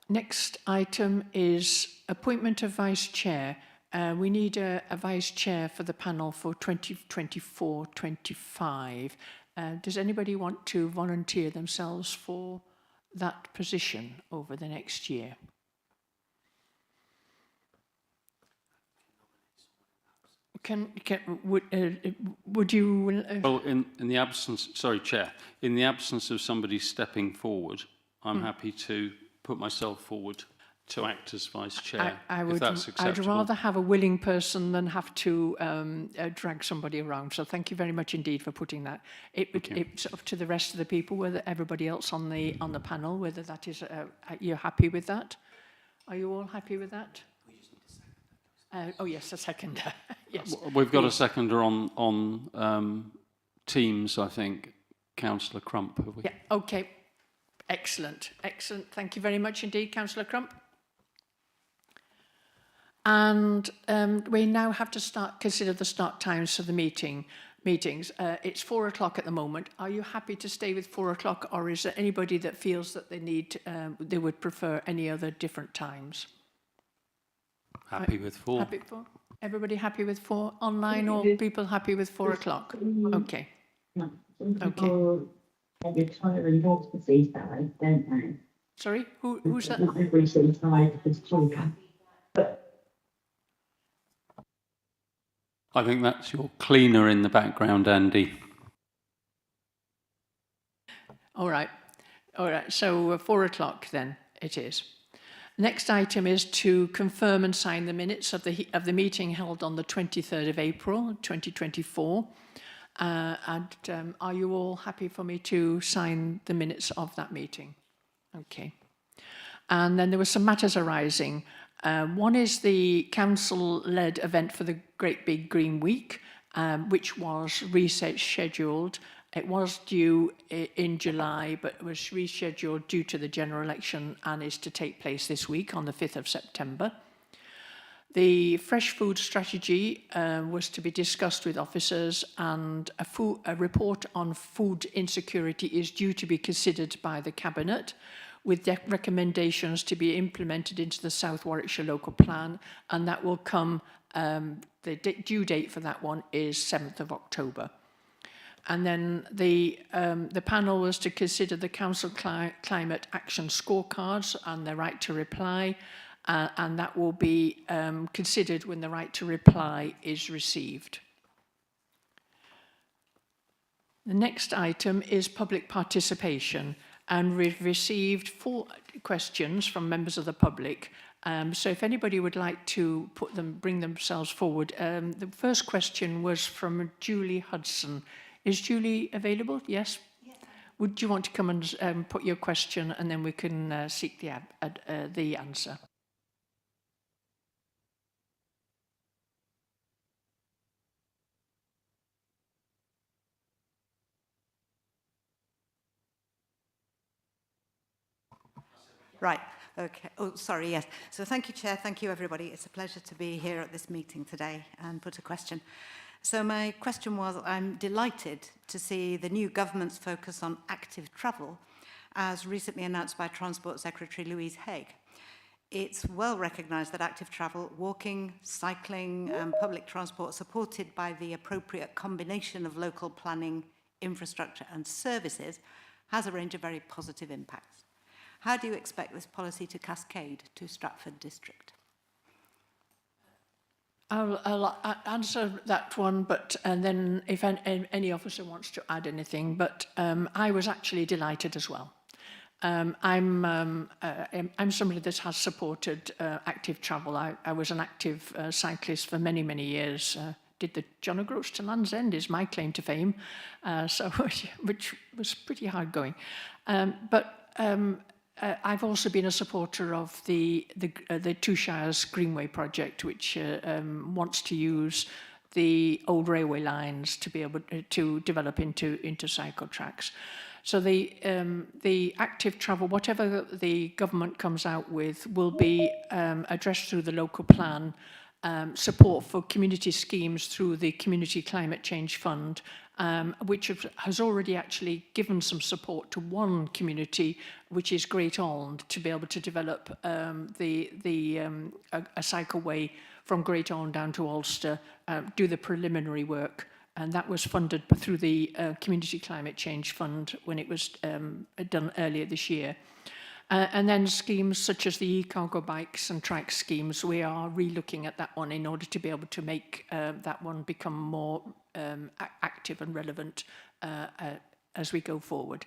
Next item is appointment of vice chair. We need a vice chair for the panel for 2024-25. Does anybody want to volunteer themselves for that position over the next year? Would you? Well, in the absence, sorry, Chair, in the absence of somebody stepping forward, I'm happy to put myself forward to act as vice chair, if that's acceptable. I'd rather have a willing person than have to drag somebody around. So thank you very much indeed for putting that. It's up to the rest of the people, whether everybody else on the panel, whether that is you're happy with that. Are you all happy with that? Oh yes, a seconder. Yes. We've got a seconder on Teams, I think. Councillor Crump, have we? Yeah. Okay. Excellent. Excellent. Thank you very much indeed, Councillor Crump. And we now have to consider the start times for the meetings. It's 4 o'clock at the moment. Are you happy to stay with 4 o'clock, or is there anybody that feels that they would prefer any other different times? Happy with 4. Happy with 4? Everybody happy with 4? Online, or people happy with 4 o'clock? Okay. Okay. Retiring officers that don't know. Sorry, who's that? Not everybody's retired because children. I think that's your cleaner in the background, Andy. All right. All right. So 4 o'clock then it is. Next item is to confirm and sign the minutes of the meeting held on the 23rd of April, 2024. Are you all happy for me to sign the minutes of that meeting? Okay. And then there were some matters arising. One is the council-led event for the Great Big Green Week, which was rescheduled. It was due in July, but was rescheduled due to the general election and is to take place this week on the 5th of September. The fresh food strategy was to be discussed with officers, and a report on food insecurity is due to be considered by the Cabinet, with recommendations to be implemented into the South Warwickshire local plan, and that will come, the due date for that one is 7th of October. And then the panel was to consider the Council Climate Action Scorecards and the right to reply, and that will be considered when the right to reply is received. The next item is public participation, and we've received 4 questions from members of the public. So if anybody would like to bring themselves forward. The first question was from Julie Hudson. Is Julie available? Yes? Yes. Would you want to come and put your question, and then we can seek the answer? Right, okay. Oh, sorry, yes. So thank you, Chair. Thank you, everybody. It's a pleasure to be here at this meeting today and put a question. So my question was, I'm delighted to see the new government's focus on active travel, as recently announced by Transport Secretary Louise Haigh. It's well recognised that active travel, walking, cycling and public transport supported by the appropriate combination of local planning, infrastructure and services has a range of very positive impacts. How do you expect this policy to cascade to Stratford District? I'll answer that one, and then if any officer wants to add anything, but I was actually delighted as well. I'm somebody that has supported active travel. I was an active cyclist for many, many years. Did the John O'Groats to Land's End is my claim to fame, which was pretty hard going. I've also been a supporter of the Two Shires Greenway project, which wants to use the old railway lines to be able to develop into cycle tracks. So the active travel, whatever the government comes out with, will be addressed through the local plan, support for community schemes through the Community Climate Change Fund, which has already actually given some support to one community, which is Great Alne, to be able to develop a cycleway from Great Alne down to Ulster, do the preliminary work. And that was funded through the Community Climate Change Fund when it was done earlier this year. And then schemes such as the e-cargo bikes and trike schemes, we are re-looking at that one in order to be able to make that one become more active and relevant as we go forward.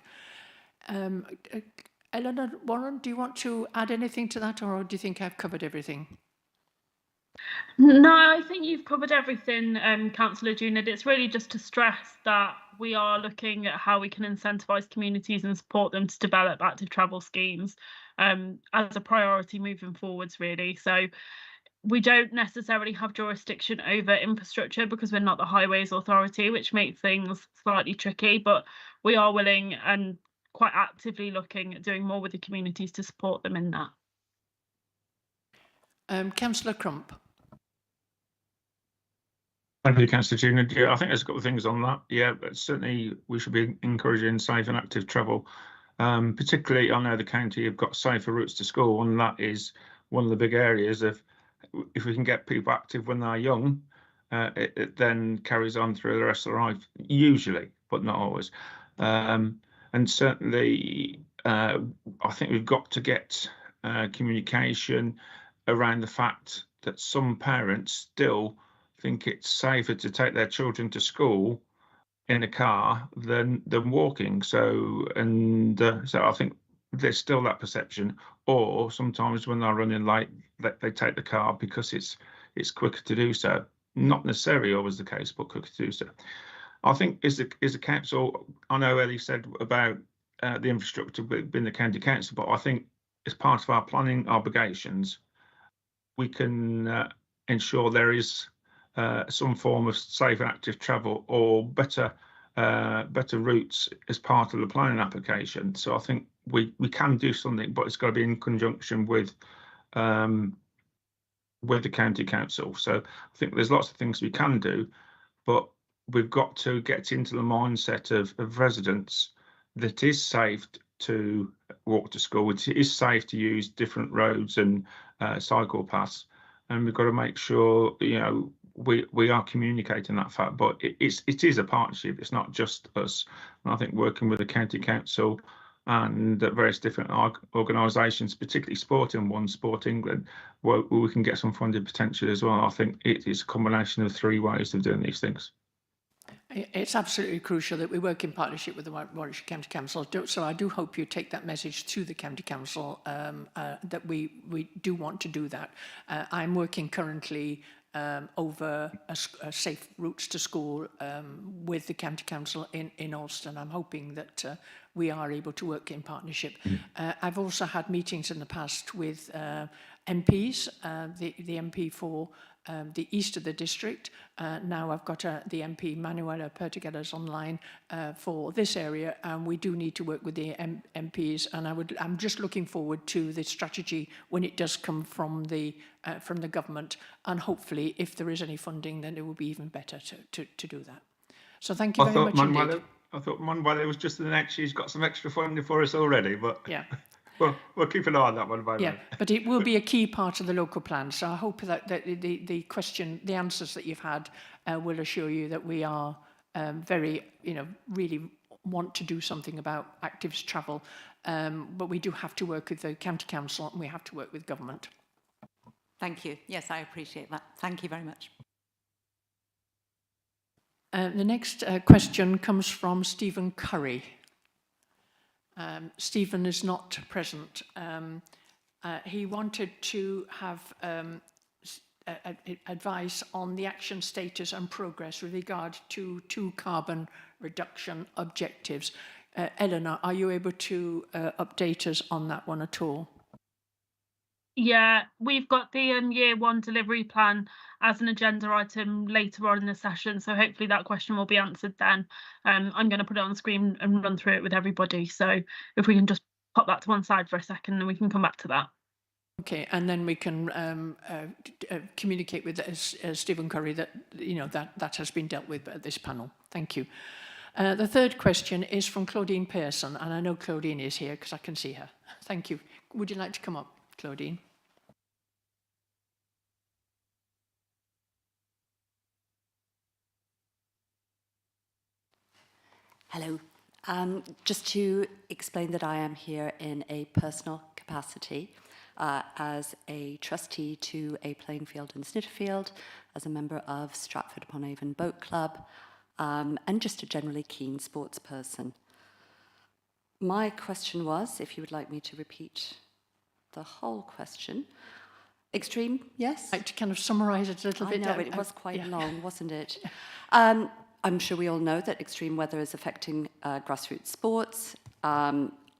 Eleanor, Warren, do you want to add anything to that, or do you think I've covered everything? No, I think you've covered everything, Councillor Junid. It's really just to stress that we are looking at how we can incentivise communities and support them to develop active travel schemes as a priority moving forwards, really. So we don't necessarily have jurisdiction over infrastructure because we're not the Highways Authority, which makes things slightly tricky, but we are willing and quite actively looking at doing more with the communities to support them in that. Councillor Crump. Thank you, Councillor Junid. Yeah, I think there's a couple of things on that. Yeah, but certainly we should be encouraging safe and active travel. Particularly, I know the county have got safer routes to school, and that is one of the big areas of, if we can get people active when they're young, it then carries on through the rest of their life, usually, but not always. And certainly, I think we've got to get communication around the fact that some parents still think it's safer to take their children to school in a car than walking. So I think there's still that perception. Or sometimes when they're running late, they take the car because it's quicker to do so. Not necessarily always the case, but quicker to do so. I think is the council. I know Ellie said about the infrastructure being the county council, but I think as part of our planning obligations, we can ensure there is some form of safe and active travel or better routes as part of the planning application. So I think we can do something, but it's got to be in conjunction with the county council. So I think there's lots of things we can do, but we've got to get into the mindset of residents that is safe to walk to school. It is safe to use different roads and cycle paths, and we've got to make sure we are communicating that fact. But it is a partnership. It's not just us. And I think working with the county council and various different organisations, particularly sporting ones, Sport England, where we can get some funding potential as well. I think it is a combination of three ways of doing these things. It's absolutely crucial that we work in partnership with the Warwickshire County Council. So I do hope you take that message to the County Council that we do want to do that. I'm working currently over a safe routes to school with the County Council in Ulster. I'm hoping that we are able to work in partnership. I've also had meetings in the past with MPs, the MP for the east of the district. Now I've got the MP Manuela Pertigella's online for this area, and we do need to work with the MPs. And I'm just looking forward to the strategy when it does come from the government, and hopefully, if there is any funding, then it will be even better to do that. So thank you very much indeed. I thought Manuela was just the next. She's got some extra funding for us already, but yeah. Well, we'll keep an eye on that one. Yeah, but it will be a key part of the local plan. So I hope that the answers that you've had will assure you that we are very, really want to do something about active travel. But we do have to work with the County Council, and we have to work with government. Thank you. Yes, I appreciate that. Thank you very much. The next question comes from Stephen Curry. Stephen is not present. He wanted to have advice on the action status and progress with regard to 2 carbon reduction objectives. Eleanor, are you able to update us on that one at all? Yeah, we've got the year 1 delivery plan as an agenda item later on in the session, so hopefully that question will be answered then. I'm going to put it on the screen and run through it with everybody, so if we can just pop that to one side for a second and we can come back to that. Okay, and then we can communicate with Stephen Curry that that has been dealt with at this panel. Thank you. The third question is from Claudine Pearson, and I know Claudine is here because I can see her. Thank you. Would you like to come up, Claudine? Hello. Just to explain that I am here in a personal capacity as a trustee to a playing field in Snitterfield, as a member of Stratford-on-Avon Boat Club, and just a generally keen sports person. My question was, if you would like me to repeat the whole question, extreme, yes? I'd like to kind of summarise it a little bit. I know, it was quite long, wasn't it? I'm sure we all know that extreme weather is affecting grassroots sports.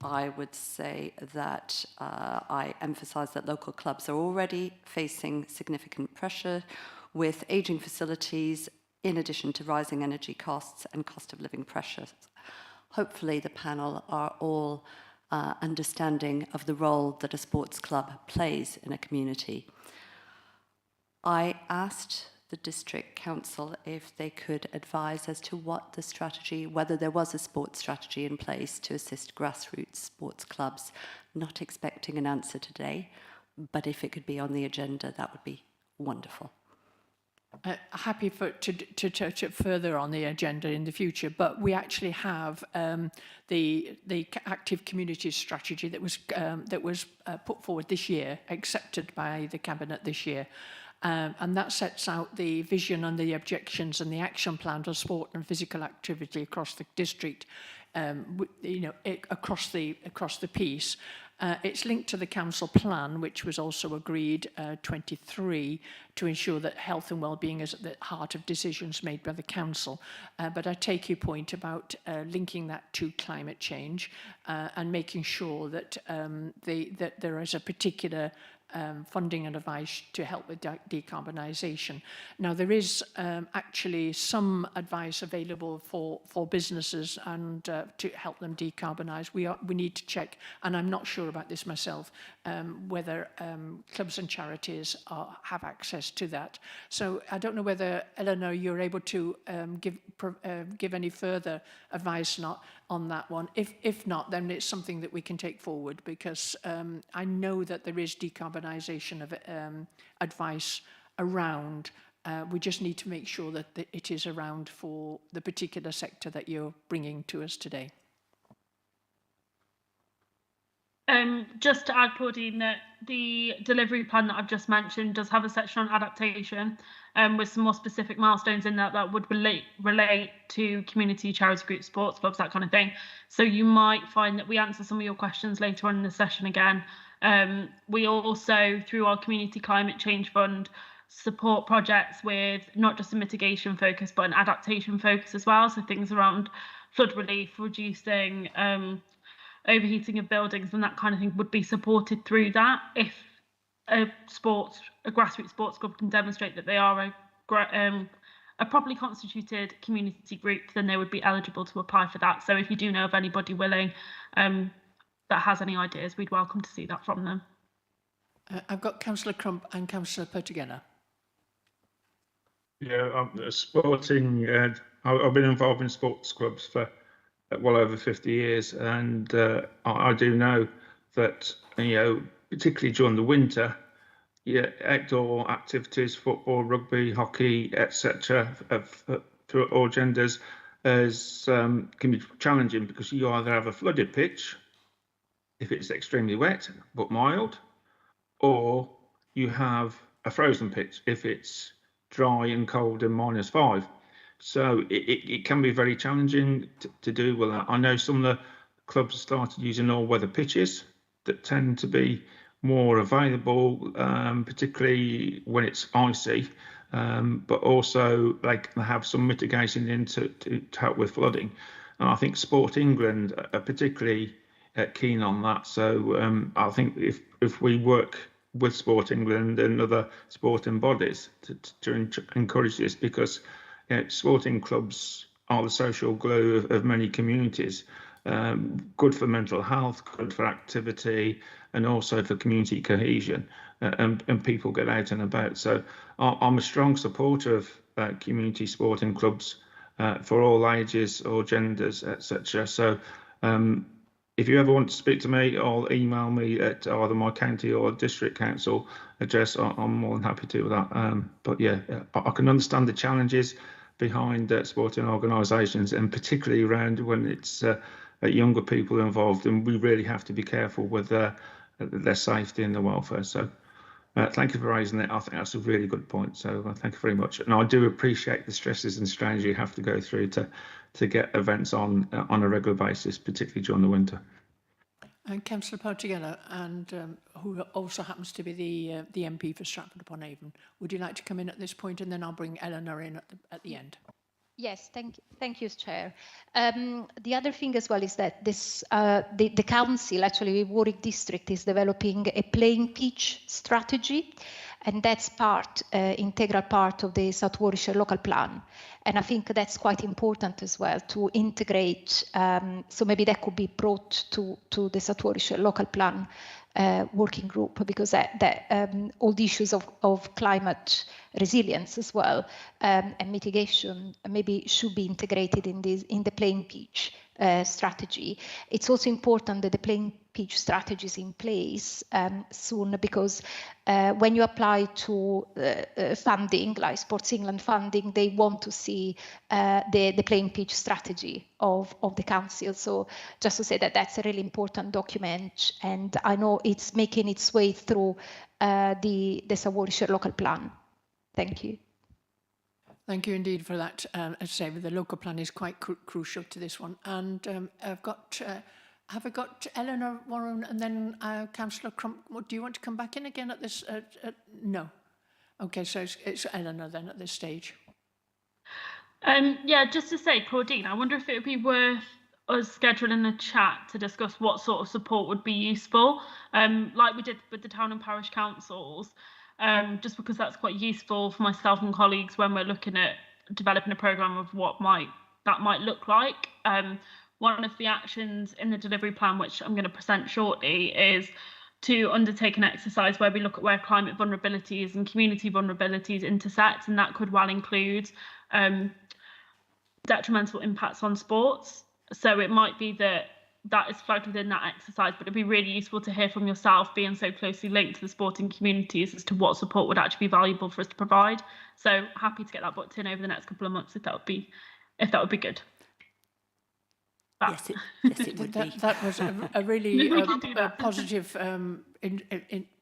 I would say that I emphasise that local clubs are already facing significant pressure with ageing facilities, in addition to rising energy costs and cost of living pressures. Hopefully the panel are all understanding of the role that a sports club plays in a community. I asked the district council if they could advise as to what the strategy, whether there was a sports strategy in place to assist grassroots sports clubs. Not expecting an answer today, but if it could be on the agenda, that would be wonderful. Happy to touch it further on the agenda in the future, but we actually have the active communities strategy that was put forward this year, accepted by the cabinet this year. And that sets out the vision and the objections and the action plan for sport and physical activity across the district, across the piece. It's linked to the council plan, which was also agreed 23, to ensure that health and well-being is at the heart of decisions made by the council. But I take your point about linking that to climate change and making sure that that there is a particular funding and advice to help with decarbonisation. Now, there is actually some advice available for businesses and to help them decarbonise. We need to check, and I'm not sure about this myself, whether clubs and charities have access to that. So I don't know whether, Eleanor, you're able to give any further advice on that one. If not, then it's something that we can take forward, because I know that there is decarbonisation of advice around. We just need to make sure that it is around for the particular sector that you're bringing to us today. Just to add, Claudine, that the delivery plan that I've just mentioned does have a section on adaptation with some more specific milestones in that would relate to community, charity groups, sports clubs, that kind of thing. So you might find that we answer some of your questions later on in the session again. We also, through our Community Climate Change Fund, support projects with not just a mitigation focus, but an adaptation focus as well. So things around flood relief, reducing overheating of buildings and that kind of thing would be supported through that. If a grassroots sports club can demonstrate that they are a properly constituted community group, then they would be eligible to apply for that. So if you do know of anybody willing that has any ideas, we'd welcome to see that from them. I've got Councillor Crump and Councillor Pertugena. Yeah, sporting. I've been involved in sports clubs for well over 50 years, and I do know that, particularly during the winter, outdoor activities, football, rugby, hockey, etc., for all genders, can be challenging, because you either have a flooded pitch if it's extremely wet but mild, or you have a frozen pitch if it's dry and cold and -5. So it can be very challenging to do with that. I know some of the clubs have started using all-weather pitches that tend to be more available, particularly when it's icy, but also they can have some mitigation in to help with flooding. And I think Sport England are particularly keen on that. So I think if we work with Sport England and other sporting bodies to encourage this, because sporting clubs are the social glue of many communities, good for mental health, good for activity, and also for community cohesion, and people get out and about. So I'm a strong supporter of community sporting clubs for all ages, all genders, etc. So if you ever want to speak to me, or email me at either my county or district council address, I'm more than happy to do that. But yeah, I can understand the challenges behind sporting organisations, and particularly around when it's younger people involved, and we really have to be careful with their safety and their welfare. So thank you for raising it. I think that's a really good point. So thank you very much. And I do appreciate the stresses and strains you have to go through to get events on a regular basis, particularly during the winter. And Councillor Portigello, and who also happens to be the MP for Stratford-upon-Avon, would you like to come in at this point, and then I'll bring Eleanor in at the end. Yes, thank you, Chair. The other thing as well is that this the council, actually Warwick District, is developing a playing pitch strategy, and that's integral part of the South Warwickshire local plan. And I think that's quite important as well to integrate. So maybe that could be brought to the South Warwickshire local plan working group, because all the issues of climate resilience as well and mitigation maybe should be integrated in the playing pitch strategy. It's also important that the playing pitch strategy is in place soon, because when you apply to funding, like Sports England funding, they want to see the playing pitch strategy of the council. So just to say that that's a really important document, and I know it's making its way through the South Warwickshire local plan. Thank you. Thank you indeed for that. As I say, the local plan is quite crucial to this one. And have I got Eleanor Warren and then Councillor Crump? Do you want to come back in again at this? No. Okay, so it's Eleanor then at this stage. Yeah, just to say, Claudine, I wonder if it would be worth us scheduling a chat to discuss what sort of support would be useful, like we did with the town and parish councils. Just because that's quite useful for myself and colleagues when we're looking at developing a programme of what that might look like. One of the actions in the delivery plan, which I'm going to present shortly, is to undertake an exercise where we look at where climate vulnerabilities and community vulnerabilities intersect, and that could well include detrimental impacts on sports. So it might be that is flagged within that exercise, but it'd be really useful to hear from yourself, being so closely linked to the sporting communities, as to what support would actually be valuable for us to provide. So happy to get that booked in over the next couple of months, if that would be good. Yes, it would be. That was a really positive,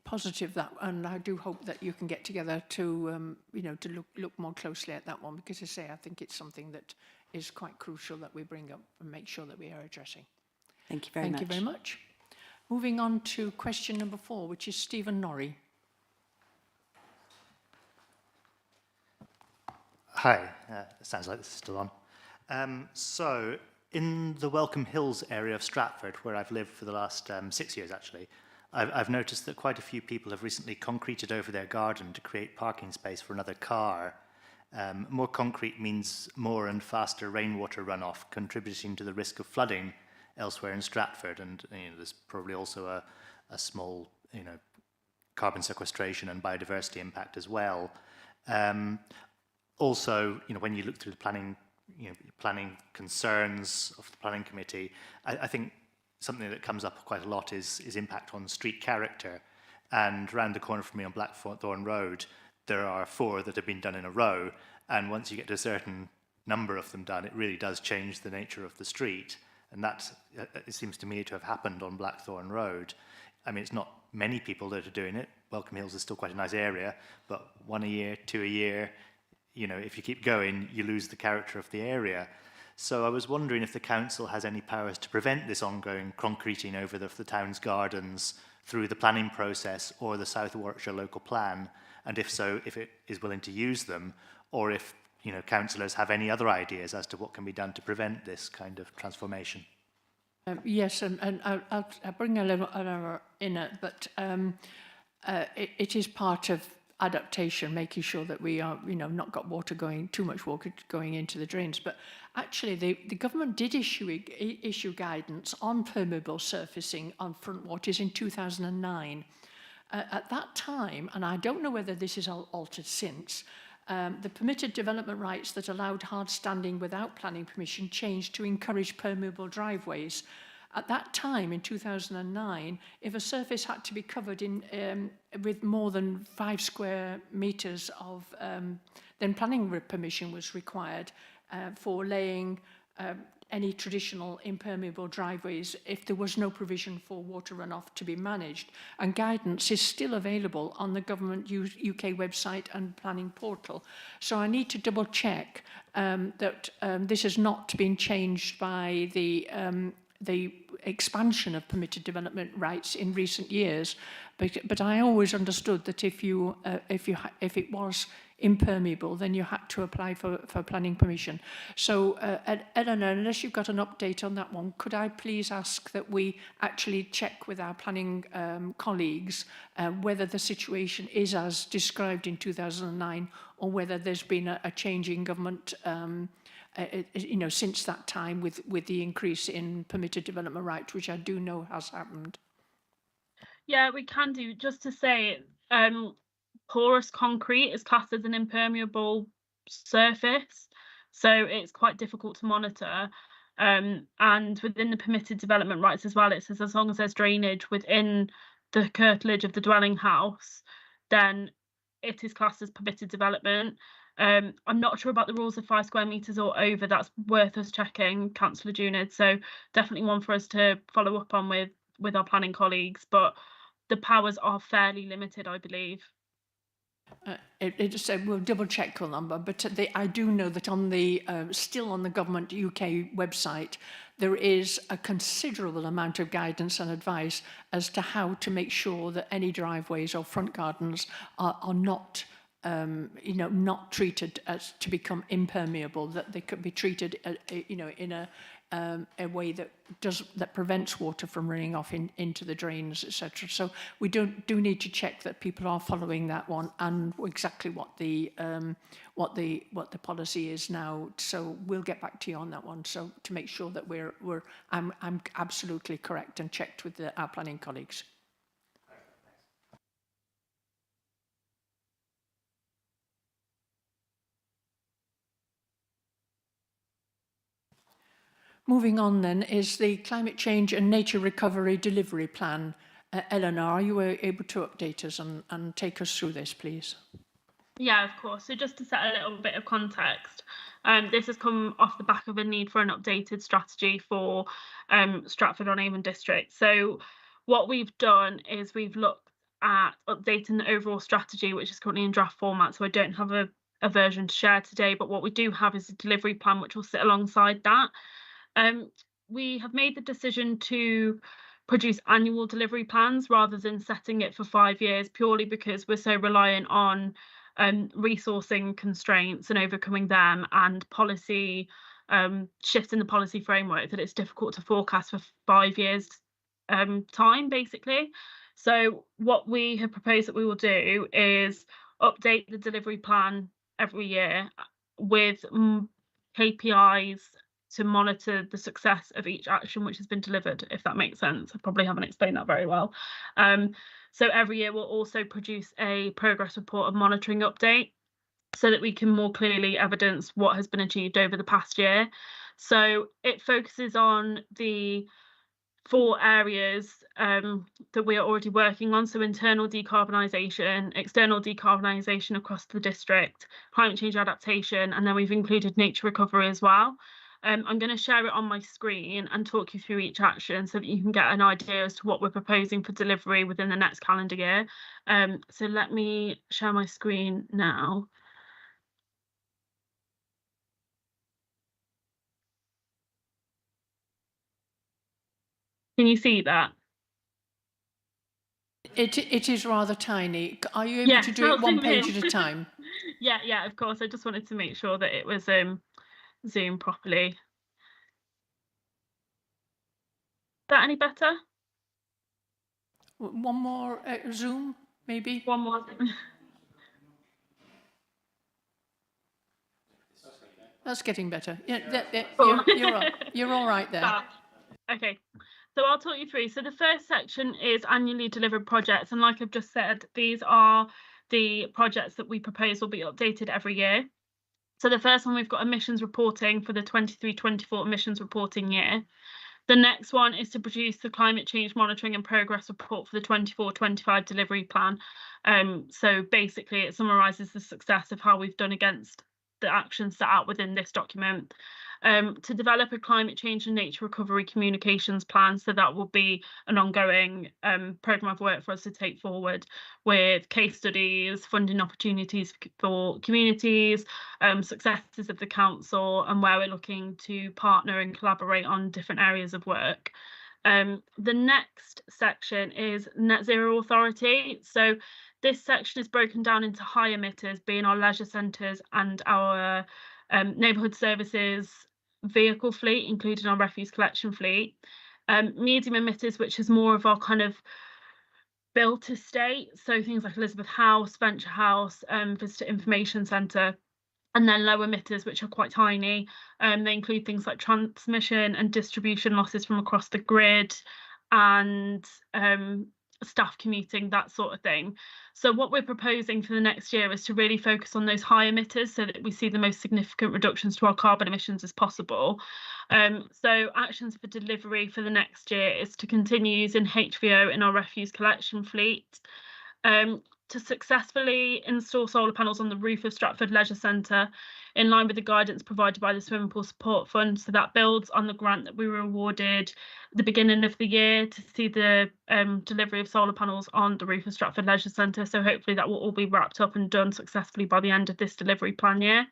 positive that, and I do hope that you can get together to to look more closely at that one, because as I say, I think it's something that is quite crucial that we bring up and make sure that we are addressing. Thank you very much. Thank you very much. Moving on to question number 4, which is Stephen Norrie. Hi, sounds like this is still on. So, in the Welcome Hills area of Stratford, where I've lived for the last 6 years actually, I've noticed that quite a few people have recently concreted over their garden to create parking space for another car. More concrete means more and faster rainwater runoff, contributing to the risk of flooding elsewhere in Stratford, and there's probably also a small carbon sequestration and biodiversity impact as well. Also, when you look through the planning concerns of the planning committee, I think something that comes up quite a lot is impact on street character. And round the corner from me on Blackthorn Road, there are 4 that have been done in a row, and once you get to a certain number of them done, it really does change the nature of the street. And that, it seems to me, to have happened on Blackthorn Road. I mean, it's not many people that are doing it. Welcome Hills is still quite a nice area, but 1 a year, 2 a year, if you keep going, you lose the character of the area. So I was wondering if the council has any powers to prevent this ongoing concreting over the town's gardens through the planning process or the South Warwickshire local plan, and if so, if it is willing to use them, or if councillors have any other ideas as to what can be done to prevent this kind of transformation. Yes, and I'll bring Eleanor in, but it is part of adaptation, making sure that we are, not got too much water going into the drains. But actually, the government did issue guidance on permeable surfacing on front waters in 2009. At that time, and I don't know whether this is altered since, the permitted development rights that allowed hard standing without planning permission changed to encourage permeable driveways. At that time, in 2009, if a surface had to be covered with more than 5 square metres of, then planning permission was required for laying any traditional impermeable driveways if there was no provision for water runoff to be managed. And guidance is still available on the Government UK website and planning portal. So I need to double check that this has not been changed by the expansion of permitted development rights in recent years, but I always understood that if it was impermeable, then you had to apply for planning permission. So, Eleanor, unless you've got an update on that one, could I please ask that we actually check with our planning colleagues whether the situation is as described in 2009, or whether there's been a change in government since that time with the increase in permitted development rights, which I do know has happened. Yeah, we can do. Just to say, porous concrete is classed as an impermeable surface, so it's quite difficult to monitor. And within the permitted development rights as well, it says as long as there's drainage within the curtilage of the dwelling house, then it is classed as permitted development. I'm not sure about the rules of 5 square metres or over. That's worth us checking, Councillor Junid. So definitely one for us to follow up on with our planning colleagues. But the powers are fairly limited, I believe. It said we'll double check on them, but I do know that on the still on the Government UK website there is a considerable amount of guidance and advice as to how to make sure that any driveways or front gardens are not not treated as to become impermeable, that they could be treated in a way that prevents water from running off into the drains, etc. So we do need to check that people are following that one and exactly what the policy is now. So we'll get back to you on that one. So to make sure that I'm absolutely correct and checked with our planning colleagues. Moving on then is the Climate Change and Nature Recovery Delivery Plan. Eleanor, are you able to update us and take us through this, please? Yeah, of course. So just to set a little bit of context, this has come off the back of a need for an updated strategy for Stratford-on-Avon district. So what we've done is we've looked at updating the overall strategy, which is currently in draft format. So I don't have a version to share today, but what we do have is a delivery plan which will sit alongside that. We have made the decision to produce annual delivery plans rather than setting it for 5 years, purely because we're so reliant on resourcing constraints and overcoming them, and policy shifts in the policy framework, that it's difficult to forecast for 5 years time, basically. So what we have proposed that we will do is update the delivery plan every year with KPIs to monitor the success of each action which has been delivered, if that makes sense. I probably haven't explained that very well. So every year we'll also produce a progress report and monitoring update so that we can more clearly evidence what has been achieved over the past year. So it focuses on the 4 areas that we are already working on. So internal decarbonisation, external decarbonisation across the district, climate change adaptation, and then we've included nature recovery as well. I'm going to share it on my screen and talk you through each action so that you can get an idea as to what we're proposing for delivery within the next calendar year. So let me share my screen now. Can you see that? It is rather tiny. Are you able to do it one page at a time? Yeah, of course. I just wanted to make sure that it was zoomed properly. Is that any better? One more zoom, maybe? One more. that's getting better. Yeah, Cool. you're all right there. Okay, so I'll talk you through. So the first section is annually delivered projects, and like I've just said, these are the projects that we propose will be updated every year. So the first one, we've got emissions reporting for the 23-24 emissions reporting year. The next one is to produce the climate change monitoring and progress report for the 24-25 delivery plan. So basically it summarises the success of how we've done against the actions set out within this document. To develop a climate change and nature recovery communications plan, so that will be an ongoing programme of work for us to take forward with case studies, funding opportunities for communities, successes of the council, and where we're looking to partner and collaborate on different areas of work. The next section is Net Zero Authority. So this section is broken down into high emitters, being our leisure centres and our neighbourhood services vehicle fleet, including our refuse collection fleet. Medium emitters, which is more of our kind of built estate, so things like Elizabeth House, Venture House, Visitor Information Centre. And then low emitters, which are quite tiny. They include things like transmission and distribution losses from across the grid, and staff commuting, that sort of thing. So what we're proposing for the next year is to really focus on those high emitters so that we see the most significant reductions to our carbon emissions as possible. So actions for delivery for the next year is to continue using HVO in our refuse collection fleet, to successfully install solar panels on the roof of Stratford Leisure Centre in line with the guidance provided by the Swimming Pool Support Fund. So that builds on the grant that we were awarded at the beginning of the year to see the delivery of solar panels on the roof of Stratford Leisure Centre. So hopefully that will all be wrapped up and done successfully by the end of this delivery plan year.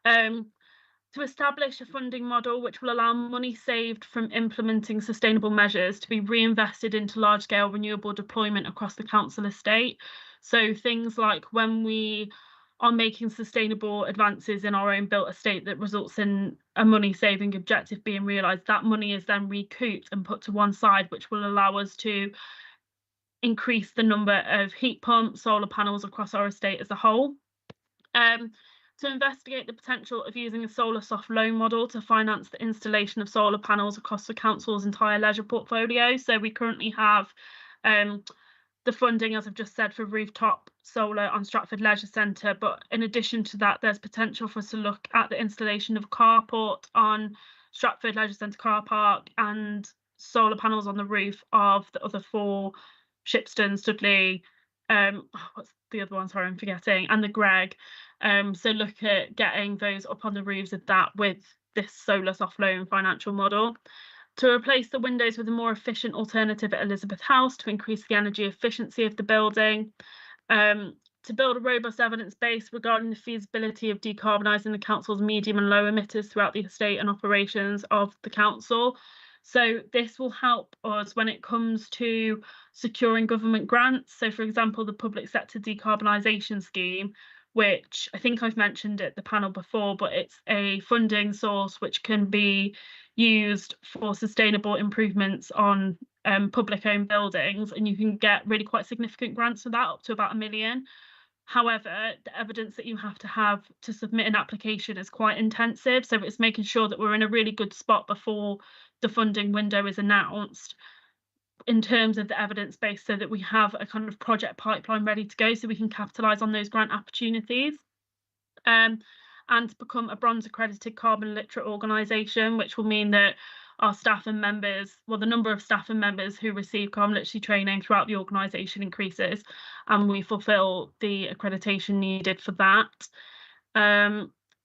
To establish a funding model which will allow money saved from implementing sustainable measures to be reinvested into large-scale renewable deployment across the council estate. So things like when we are making sustainable advances in our own built estate that results in a money-saving objective being realised, that money is then recouped and put to one side, which will allow us to increase the number of heat pumps, solar panels across our estate as a whole. To investigate the potential of using a solar soft loan model to finance the installation of solar panels across the council's entire leisure portfolio. So we currently have the funding, as I've just said, for rooftop solar on Stratford Leisure Centre, but in addition to that, there's potential for us to look at the installation of a carport on Stratford Leisure Centre car park and solar panels on the roof of the other four, Shipston, Studley, what's the other one, sorry, I'm forgetting, and the Greg. So look at getting those up on the roofs of that with this solar soft loan financial model. To replace the windows with a more efficient alternative at Elizabeth House to increase the energy efficiency of the building. To build a robust evidence base regarding the feasibility of decarbonising the council's medium and low emitters throughout the estate and operations of the council. So this will help us when it comes to securing government grants. So for example, the public sector decarbonisation scheme, which I think I've mentioned at the panel before, but it's a funding source which can be used for sustainable improvements on public owned buildings, and you can get really quite significant grants for that, up to about £1 million. However, the evidence that you have to submit an application is quite intensive, so it's making sure that we're in a really good spot before the funding window is announced in terms of the evidence base, so that we have a kind of project pipeline ready to go so we can capitalise on those grant opportunities. And to become a bronze accredited carbon literate organisation, which will mean that our staff and members, well, the number of staff and members who receive carbon literacy training throughout the organisation increases, and we fulfil the accreditation needed for that.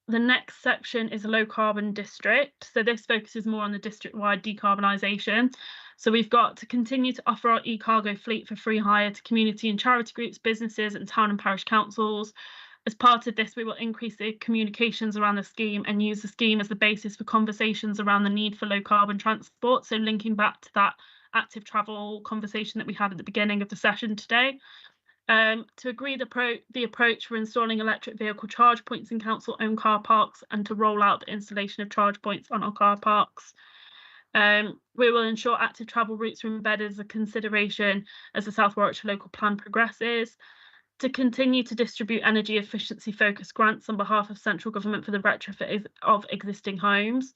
The next section is a low carbon district. So this focuses more on the district-wide decarbonisation. So we've got to continue to offer our e-cargo fleet for free hire to community and charity groups, businesses and town and parish councils. As part of this, we will increase the communications around the scheme and use the scheme as the basis for conversations around the need for low carbon transport. So linking back to that active travel conversation that we had at the beginning of the session today. To agree the approach for installing electric vehicle charge points in council-owned car parks and to roll out the installation of charge points on our car parks. We will ensure active travel routes are embedded as a consideration as the South Warwickshire local plan progresses. to continue to distribute energy efficiency focused grants on behalf of central government for the retrofit of existing homes,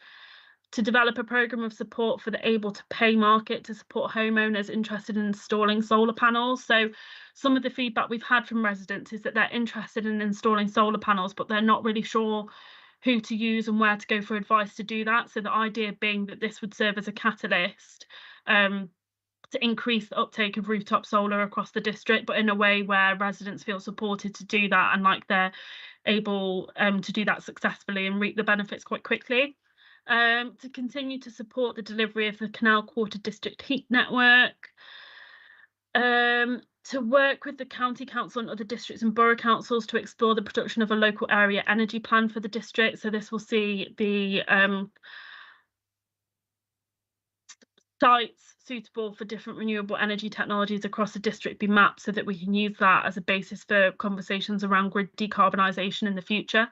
to develop a programme of support for the able to pay market to support homeowners interested in installing solar panels. So some of the feedback we've had from residents is that they're interested in installing solar panels, but they're not really sure who to use and where to go for advice to do that. So the idea being that this would serve as a catalyst to increase the uptake of rooftop solar across the district, but in a way where residents feel supported to do that and like they're able to do that successfully and reap the benefits quite quickly. To continue to support the delivery of the Canal Quarter District Heat Network, to work with the County Council and other districts and borough councils to explore the production of a local area energy plan for the district. So this will see the sites suitable for different renewable energy technologies across the district be mapped so that we can use that as a basis for conversations around grid decarbonisation in the future.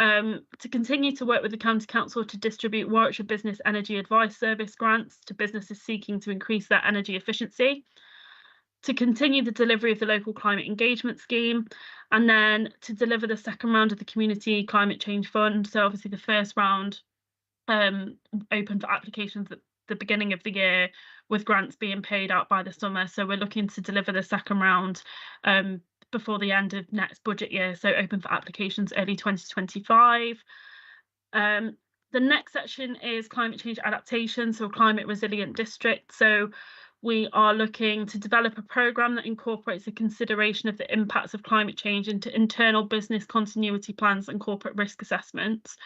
To continue to work with the County Council to distribute Warwickshire Business Energy Advice Service grants to businesses seeking to increase their energy efficiency, to continue the delivery of the local climate engagement scheme, and then to deliver the second round of the Community Climate Change Fund. So obviously the first round open for applications at the beginning of the year, with grants being paid out by the summer. So we're looking to deliver the second round before the end of next budget year, so open for applications early 2025. The next section is climate change adaptation, so a climate resilient district. So we are looking to develop a programme that incorporates a consideration of the impacts of climate change into internal business continuity plans and corporate risk assessments.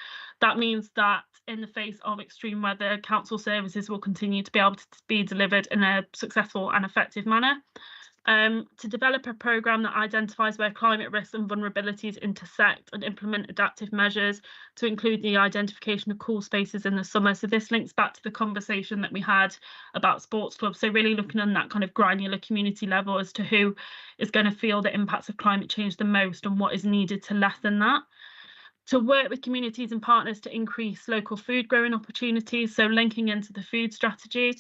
That means that in the face of extreme weather, council services will continue to be able to be delivered in a successful and effective manner. To develop a programme that identifies where climate risks and vulnerabilities intersect and implement adaptive measures, to include the identification of cool spaces in the summer. So this links back to the conversation that we had about sports clubs. So really looking on that kind of granular community level as to who is going to feel the impacts of climate change the most and what is needed to lessen that. To work with communities and partners to increase local food growing opportunities, so linking into the food strategy.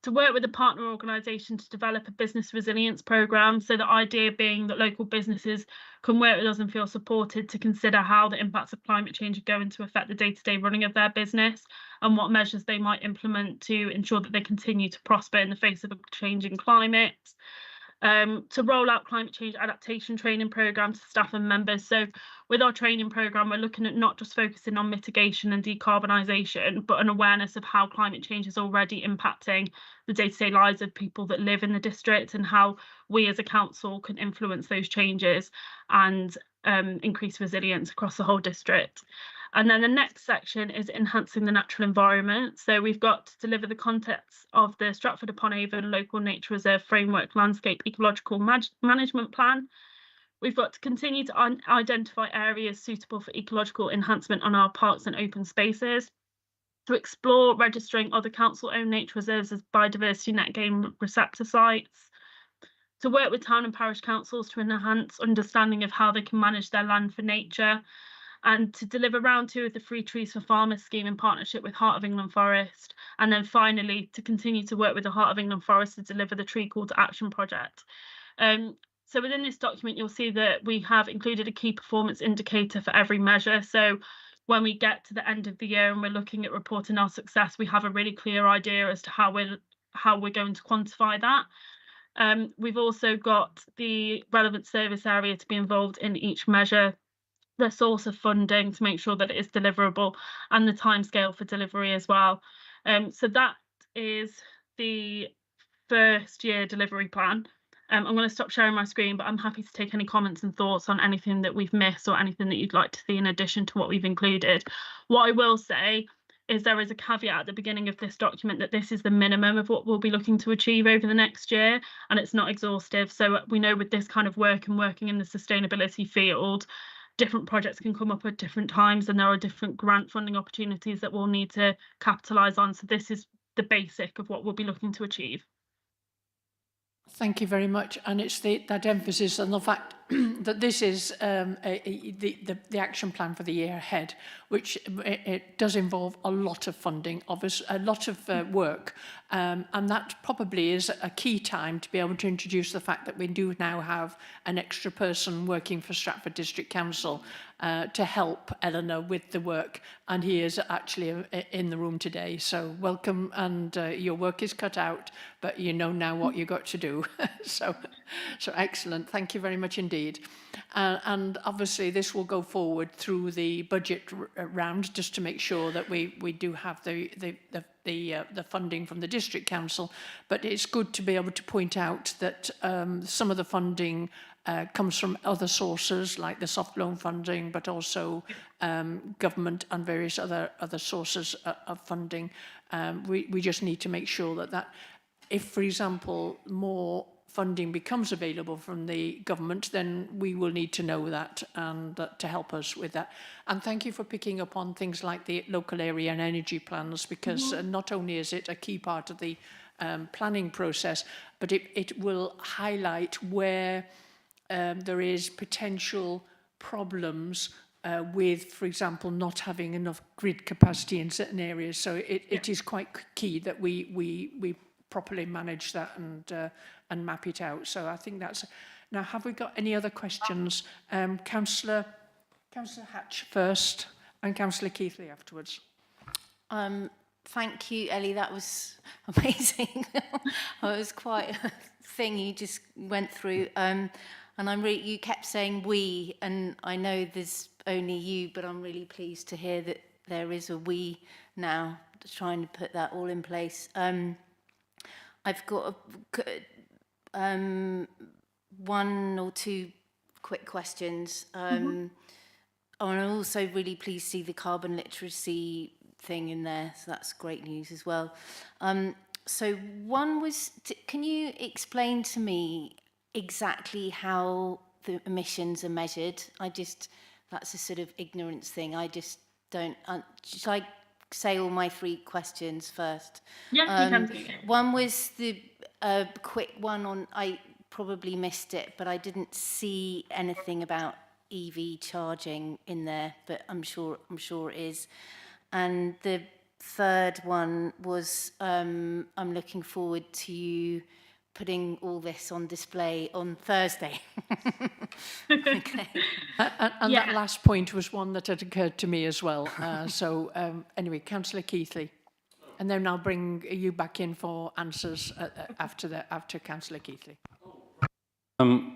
To work with a partner organisation to develop a business resilience programme. So the idea being that local businesses can work with us and feel supported to consider how the impacts of climate change are going to affect the day-to-day running of their business and what measures they might implement to ensure that they continue to prosper in the face of a changing climate. To roll out climate change adaptation training programmes to staff and members. So with our training programme, we're looking at not just focusing on mitigation and decarbonisation, but an awareness of how climate change is already impacting the day-to-day lives of people that live in the district and how we as a council can influence those changes and increase resilience across the whole district. And then the next section is enhancing the natural environment. So we've got to deliver the context of the Stratford-upon-Avon Local Nature Reserve Framework Landscape Ecological Management Plan. We've got to continue to identify areas suitable for ecological enhancement on our parks and open spaces. To explore registering other council-owned nature reserves as biodiversity net gain receptor sites. To work with town and parish councils to enhance understanding of how they can manage their land for nature. And to deliver round 2 of the Free Trees for Farmers scheme in partnership with Heart of England Forest. And then finally, to continue to work with the Heart of England Forest to deliver the Tree Call to Action project. So within this document, you'll see that we have included a key performance indicator for every measure. So when we get to the end of the year and we're looking at reporting our success, we have a really clear idea as to how we're going to quantify that. We've also got the relevant service area to be involved in each measure, the source of funding to make sure that it is deliverable, and the timescale for delivery as well. So that is the first year delivery plan. I'm going to stop sharing my screen, but I'm happy to take any comments and thoughts on anything that we've missed or anything that you'd like to see in addition to what we've included. What I will say is there is a caveat at the beginning of this document that this is the minimum of what we'll be looking to achieve over the next year, and it's not exhaustive. So we know with this kind of work and working in the sustainability field, different projects can come up at different times and there are different grant funding opportunities that we'll need to capitalise on. So this is the basic of what we'll be looking to achieve. Thank you very much. And it's that emphasis on the fact that this is the action plan for the year ahead, which it does involve a lot of funding, obviously a lot of work, and that probably is a key time to be able to introduce the fact that we do now have an extra person working for Stratford District Council to help Eleanor with the work, and he is actually in the room today. So welcome, and your work is cut out, but you know now what you've got to do. so excellent. Thank you very much indeed. And obviously this will go forward through the budget round, just to make sure that we do have the funding from the District Council. But it's good to be able to point out that some of the funding comes from other sources like the soft loan funding, but also government and various other sources of funding. We just need to make sure that if, for example, more funding becomes available from the government, then we will need to know that and to help us with that. And thank you for picking up on things like the local area and energy plans, because not only is it a key part of the planning process, but it will highlight where there is potential problems with, for example, not having enough grid capacity in certain areas. So it is quite key that we properly manage that and map it out. So I think that's... Now, have we got any other questions? Councillor Hatch first, and Councillor Keithley afterwards. Thank you, Ellie. That was amazing. It was quite a thing you just went through. And you kept saying we, and I know there's only you, but I'm really pleased to hear that there is a we now, trying to put that all in place. I've got one or two quick questions. And I'm also really pleased to see the carbon literacy thing in there, so that's great news as well. So one was, can you explain to me exactly how the emissions are measured? That's a sort of ignorance thing. I just don't, should I say all my three questions first? Yeah, you can. One was the quick one on, I probably missed it, but I didn't see anything about EV charging in there, but I'm sure it is. And the third one was, I'm looking forward to you putting all this on display on Thursday. Okay. And that last point was one that had occurred to me as well. Anyway, Councillor Keithley, and then I'll bring you back in for answers after Councillor Keithley.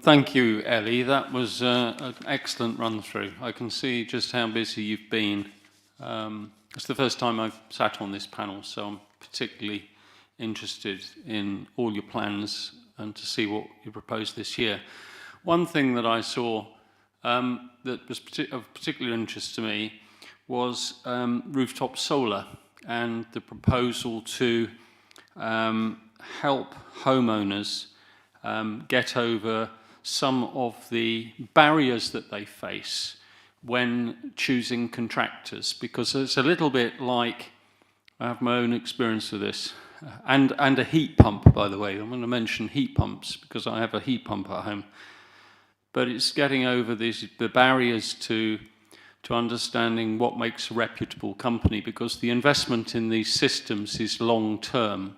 Thank you, Ellie. That was an excellent run through. I can see just how busy you've been. It's the first time I've sat on this panel, so I'm particularly interested in all your plans and to see what you propose this year. One thing that I saw that was of particular interest to me was rooftop solar and the proposal to help homeowners get over some of the barriers that they face when choosing contractors, because it's a little bit like, I have my own experience of this, and a heat pump, by the way. I'm going to mention heat pumps because I have a heat pump at home. But it's getting over the barriers to understanding what makes a reputable company, because the investment in these systems is long term.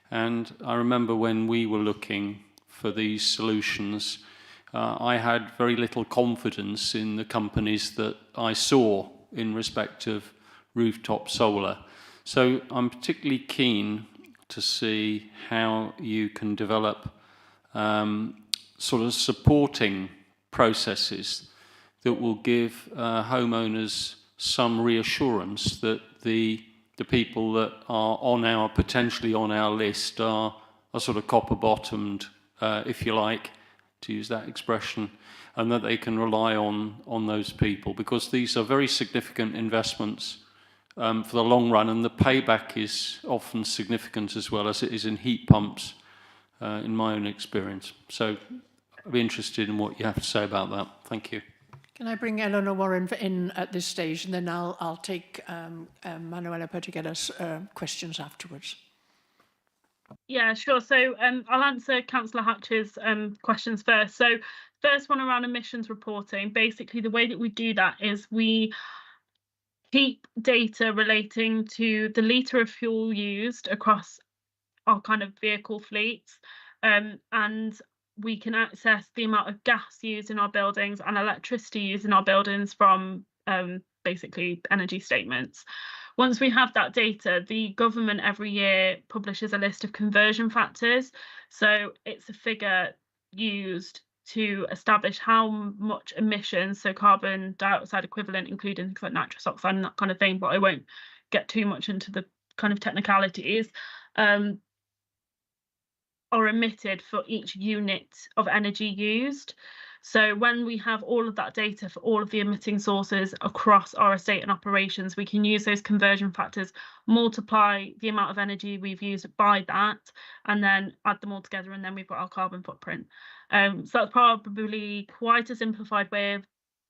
And I remember when we were looking for these solutions, I had very little confidence in the companies that I saw in respect of rooftop solar. So I'm particularly keen to see how you can develop sort of supporting processes that will give homeowners some reassurance that the people that are potentially on our list are sort of copper-bottomed, if you like, to use that expression, and that they can rely on those people, because these are very significant investments for the long run, and the payback is often significant as well, as it is in heat pumps, in my own experience. So I'd be interested in what you have to say about that. Thank you. Can I bring Eleanor Warren in at this stage, and then I'll take Manuela Pertiguera's questions afterwards. Yeah, sure. So I'll answer Councillor Hatch's questions first. So first one around emissions reporting, basically the way that we do that is we keep data relating to the litre of fuel used across our kind of vehicle fleets, and we can access the amount of gas used in our buildings and electricity used in our buildings from basically energy statements. Once we have that data, the government every year publishes a list of conversion factors. So it's a figure used to establish how much emissions, so carbon dioxide equivalent, including things like nitrous oxide and that kind of thing, but I won't get too much into the kind of technicalities, are emitted for each unit of energy used. So when we have all of that data for all of the emitting sources across our estate and operations, we can use those conversion factors, multiply the amount of energy we've used by that, and then add them all together, and then we've got our carbon footprint. So that's probably quite a simplified way of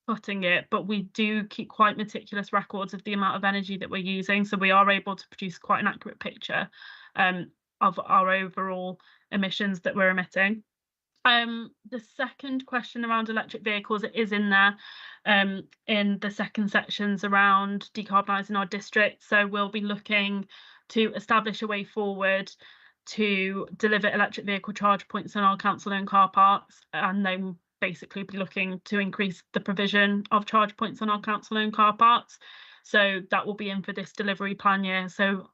putting it, but we do keep quite meticulous records of the amount of energy that we're using, so we are able to produce quite an accurate picture of our overall emissions that we're emitting. The second question around electric vehicles, it is in there in the second sections around decarbonising our district. So we'll be looking to establish a way forward to deliver electric vehicle charge points in our council-owned car parks, and then basically be looking to increase the provision of charge points on our council-owned car parks. So that will be in for this delivery plan year. So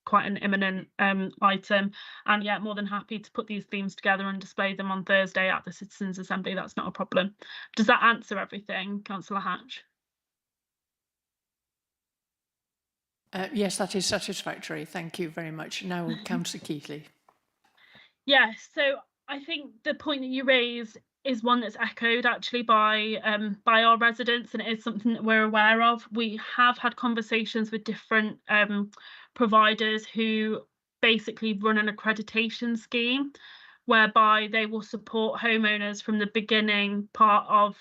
quite an imminent item, and yeah, more than happy to put these themes together and display them on Thursday at the Citizens' Assembly. That's not a problem. Does that answer everything, Councillor Hatch? Yes, that is satisfactory. Thank you very much. Now, Councillor Keithley. Yes, so I think the point that you raised is one that's echoed actually by our residents, and it is something that we're aware of. We have had conversations with different providers who basically run an accreditation scheme whereby they will support homeowners from the beginning part of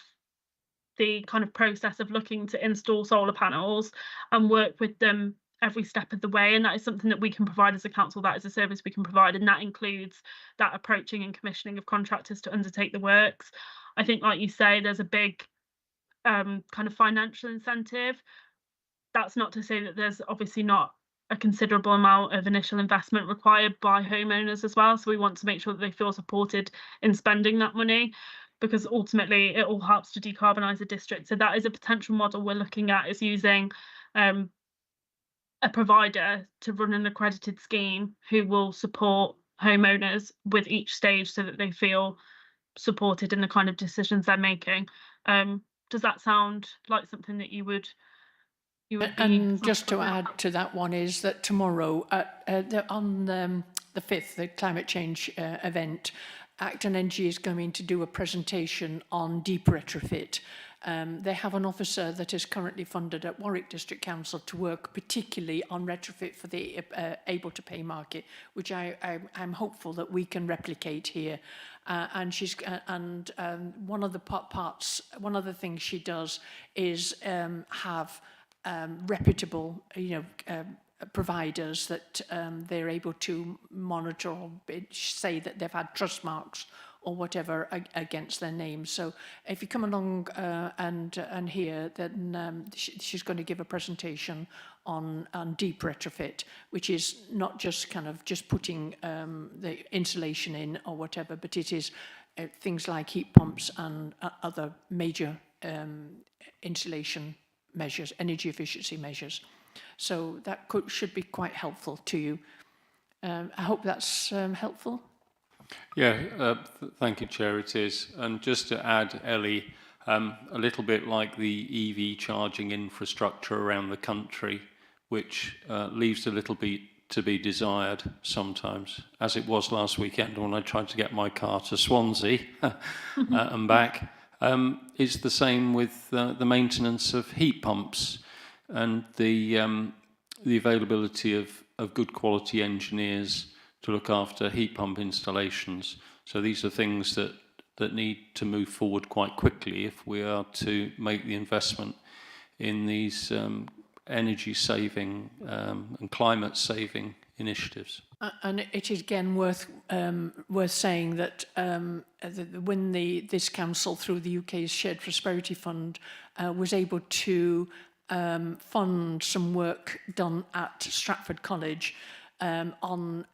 the kind of process of looking to install solar panels and work with them every step of the way, and that is something that we can provide as a council. That is a service we can provide, and that includes that approaching and commissioning of contractors to undertake the works. I think, like you say, there's a big kind of financial incentive. That's not to say that there's obviously not a considerable amount of initial investment required by homeowners as well, so we want to make sure that they feel supported in spending that money, because ultimately it all helps to decarbonise the district. So that is a potential model we're looking at, is using a provider to run an accredited scheme who will support homeowners with each stage so that they feel supported in the kind of decisions they're making. Does that sound like something that you would be? And just to add to that one is that tomorrow on the 5th, the climate change event, Acton Energy is going to do a presentation on deep retrofit. They have an officer that is currently funded at Warwick District Council to work particularly on retrofit for the able to pay market, which I'm hopeful that we can replicate here. And she's one of the parts, one of the things she does is have reputable, providers that they're able to monitor or say that they've had trust marks or whatever against their names. So if you come along and hear, then she's going to give a presentation on deep retrofit, which is not just kind of just putting the insulation in or whatever, but it is things like heat pumps and other major insulation measures, energy efficiency measures. So that should be quite helpful to you. I hope that's helpful. Yeah, thank you, Chair, it is. And just to add, Ellie, a little bit like the EV charging infrastructure around the country, which leaves a little bit to be desired sometimes, as it was last weekend when I tried to get my car to Swansea and back. It's the same with the maintenance of heat pumps and the availability of good quality engineers to look after heat pump installations. So these are things that need to move forward quite quickly if we are to make the investment in these energy saving and climate saving initiatives. And it is again worth saying that when this council, through the UK's Shared Prosperity Fund, was able to fund some work done at Stratford College on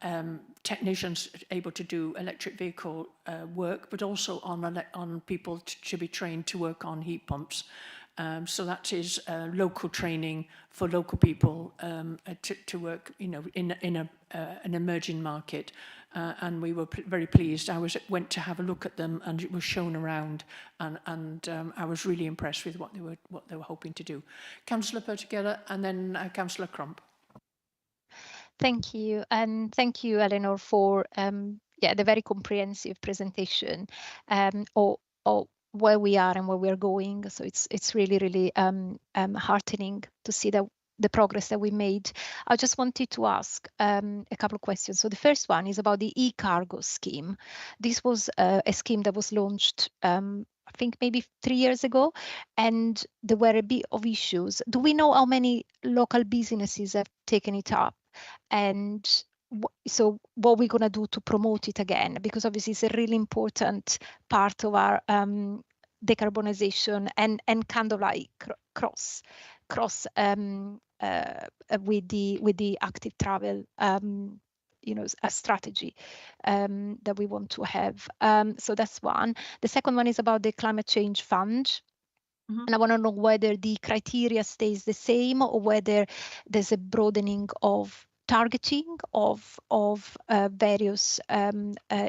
technicians able to do electric vehicle work, but also on people to be trained to work on heat pumps. So that is local training for local people to work, you know, in an emerging market, and we were very pleased. I went to have a look at them, and it was shown around, and I was really impressed with what they were hoping to do. Councillor Pertugela, and then Councillor Crump. Thank you, and thank you, Eleanor, for the very comprehensive presentation of where we are and where we are going. So it's really heartening to see the progress that we made. I just wanted to ask a couple of questions. So the first one is about the e-cargo scheme. This was a scheme that was launched I think maybe 3 years ago, and there were a bit of issues. Do we know how many local businesses have taken it up? And so what we're going to do to promote it again? Because obviously it's a really important part of our decarbonization and kind of like cross with the active travel you know, a strategy that we want to have. So that's one. The second one is about the climate change fund. And I want to know whether the criteria stays the same or whether there's a broadening of targeting of various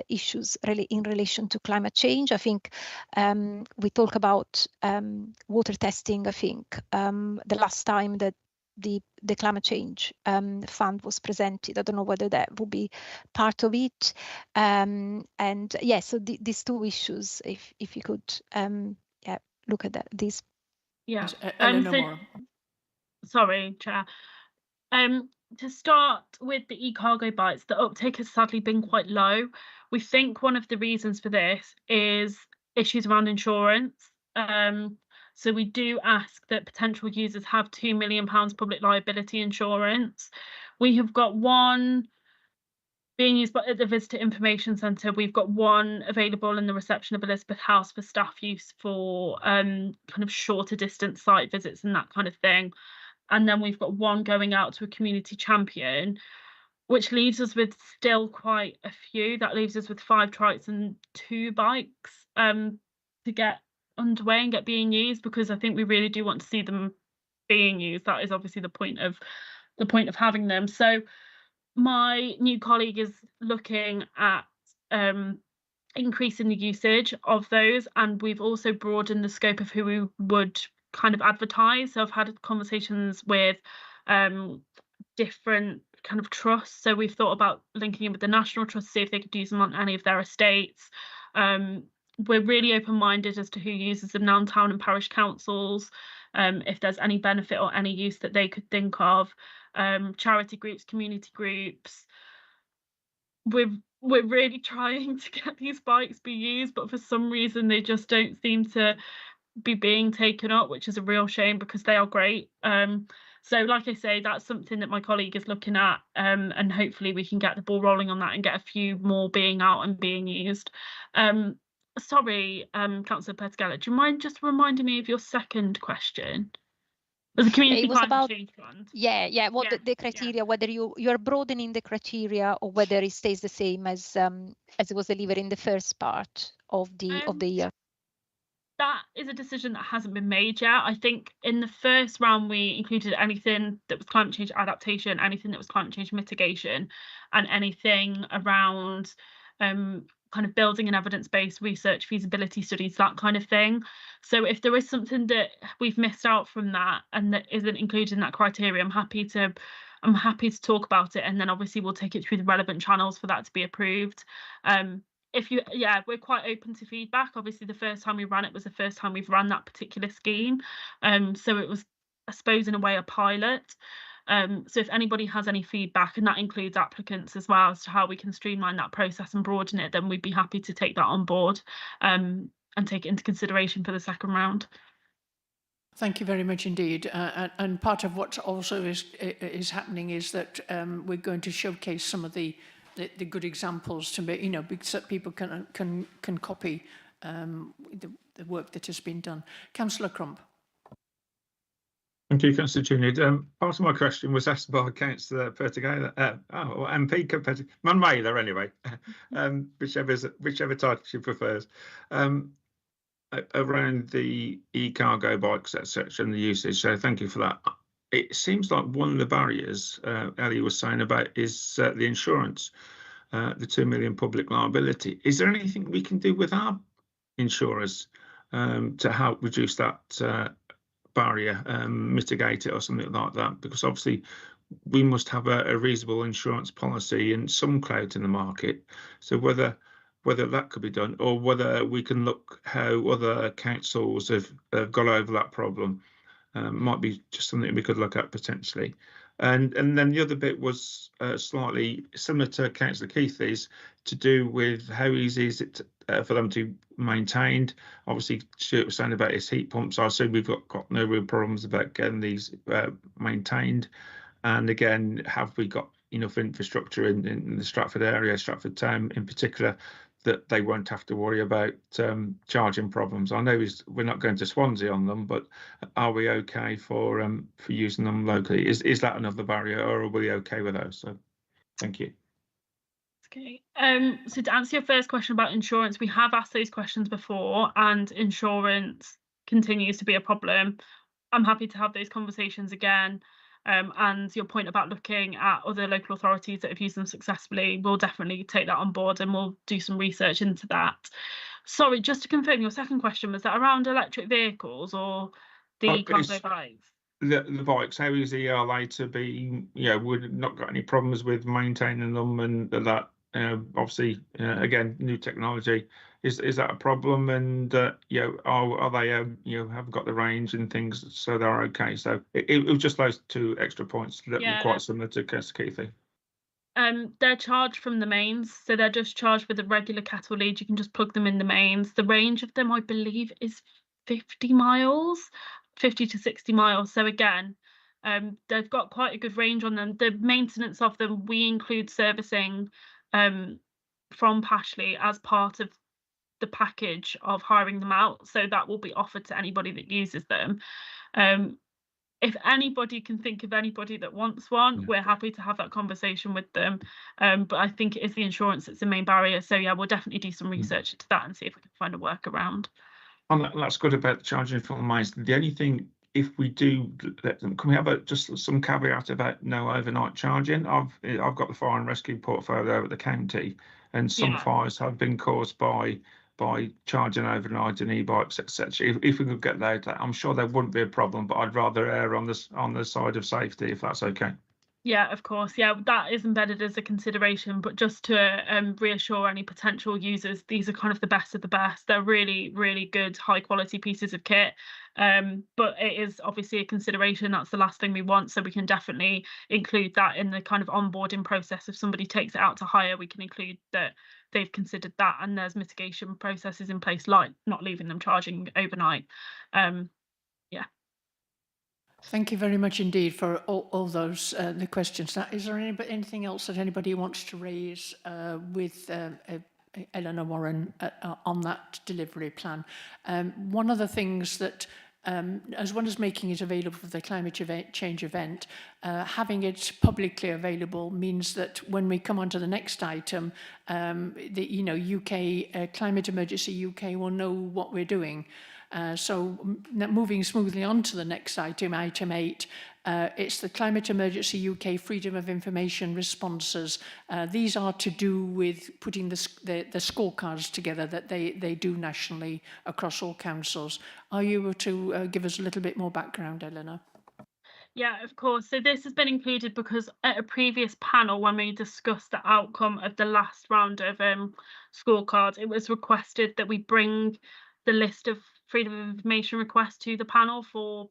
issues really in relation to climate change. I think we talk about water testing. I think the last time that the climate change fund was presented, I don't know whether that will be part of it. And yeah, so these two issues, if you could look at these. Yeah. Eleanor. Sorry, Chair. To start with the e-cargo bites, the uptake has sadly been quite low. We think one of the reasons for this is issues around insurance. So we do ask that potential users have £2 million public liability insurance. We have got one being used at the Visitor Information Centre. We've got one available in the reception of Elizabeth House for staff use for kind of shorter distance site visits and that kind of thing. And then we've got one going out to a community champion, which leaves us with still quite a few. That leaves us with 5 trikes and 2 bikes to get underway and get being used, because I think we really do want to see them being used. That is obviously the point of having them. So my new colleague is looking at increasing the usage of those, and we've also broadened the scope of who we would kind of advertise. So I've had conversations with different kind of trusts. So we've thought about linking in with the National Trust to see if they could use them on any of their estates. We're really open-minded as to who uses them now in town and parish councils, if there's any benefit or any use that they could think of. Charity groups, community groups. We're really trying to get these bikes be used, but for some reason they just don't seem to be being taken up, which is a real shame because they are great. So like I say, that's something that my colleague is looking at, and hopefully we can get the ball rolling on that and get a few more being out and being used. Sorry, Councillor Pertugela, do you mind just reminding me of your second question? Was the community climate change fund? Yeah. What the criteria, whether you're broadening the criteria or whether it stays the same as it was delivered in the first part of the year. That is a decision that hasn't been made yet. I think in the first round we included anything that was climate change adaptation, anything that was climate change mitigation, and anything around kind of building an evidence-based research, feasibility studies, that kind of thing. So if there is something that we've missed out from that and that isn't included in that criteria, I'm happy to talk about it, and then obviously we'll take it through the relevant channels for that to be approved. We're quite open to feedback. Obviously the first time we ran it was the first time we've run that particular scheme, so it was, I suppose, in a way a pilot. So if anybody has any feedback, and that includes applicants as well, as to how we can streamline that process and broaden it, then we'd be happy to take that on board and take it into consideration for the second round. Thank you very much indeed. And part of what also is happening is that we're going to showcase some of the good examples to make, because that people can copy the work that has been done. Councillor Crump. Thank you, Councillor Junior. Part of my question was asked by Councillor Pertigala, or MP Manwayler anyway, whichever title she prefers, around the e-cargo bikes, etc., and the usage. So thank you for that. It seems like one of the barriers Ellie was saying about is the insurance, the 2 million public liability. Is there anything we can do with our insurers to help reduce that barrier, mitigate it or something like that? Because obviously we must have a reasonable insurance policy and some clout in the market. So whether that could be done, or whether we can look how other councils have got over that problem, might be just something we could look at potentially. And then the other bit was slightly similar to Councillor Keithley's, to do with how easy is it for them to be maintained. Obviously, Stuart was saying about his heat pumps. I assume we've got no real problems about getting these maintained. And again, have we got enough infrastructure in the Stratford area, Stratford town in particular, that they won't have to worry about charging problems? I know we're not going to Swansea on them, but are we okay for using them locally? Is that another barrier, or are we okay with those? So, thank you. Okay. So to answer your first question about insurance, we have asked those questions before, and insurance continues to be a problem. I'm happy to have those conversations again. And your point about looking at other local authorities that have used them successfully, we'll definitely take that on board and we'll do some research into that. Sorry, just to confirm, your second question, was that around electric vehicles or the cargo bikes? The bikes, how easy are they to be? We've not got any problems with maintaining them, and that obviously again, new technology, is that a problem? And are they have got the range and things, so they're okay? So it was just those two extra points that were quite similar to Keithley. They're charged from the mains, so they're just charged with a regular kettle lead. You can just plug them in the mains. The range of them, I believe, is 50 miles, 50 to 60 miles. So again, they've got quite a good range on them. The maintenance of them, we include servicing from Pashley as part of the package of hiring them out. So that will be offered to anybody that uses them. If anybody can think of anybody that wants one, we're happy to have that conversation with them. But I think it is the insurance that's the main barrier. So yeah, we'll definitely do some research into that and see if we can find a workaround. And that's good about the charging from the mines. The only thing, if we do let them, can we have just some caveat about no overnight charging? I've got the fire and rescue portfolio at the county, and some fires have been caused by charging overnight and e-bikes, etc. If we could get that, I'm sure there wouldn't be a problem, but I'd rather err on the side of safety, if that's okay. Yeah, of course. Yeah, that is embedded as a consideration, but just to reassure any potential users, these are kind of the best of the best. They're really, really good, high quality pieces of kit. But it is obviously a consideration. That's the last thing we want. So we can definitely include that in the kind of onboarding process. If somebody takes it out to hire, we can include that they've considered that, and there's mitigation processes in place, like not leaving them charging overnight. Yeah. Thank you very much indeed for all those the questions. Now, is there anything else that anybody wants to raise with Eleanor Warren on that delivery plan? One of the things that, as well as making it available for the climate change event, having it publicly available means that when we come on to the next item, the UK Climate Emergency UK will know what we're doing. So moving smoothly on to the next item, item 8, it's the Climate Emergency UK Freedom of Information responses. These are to do with putting the scorecards together that they do nationally across all councils. Are you able to give us a little bit more background, Eleanor? Yeah, of course. So this has been included because at a previous panel, when we discussed the outcome of the last round of scorecards, it was requested that we bring the list of freedom of information requests to the panel for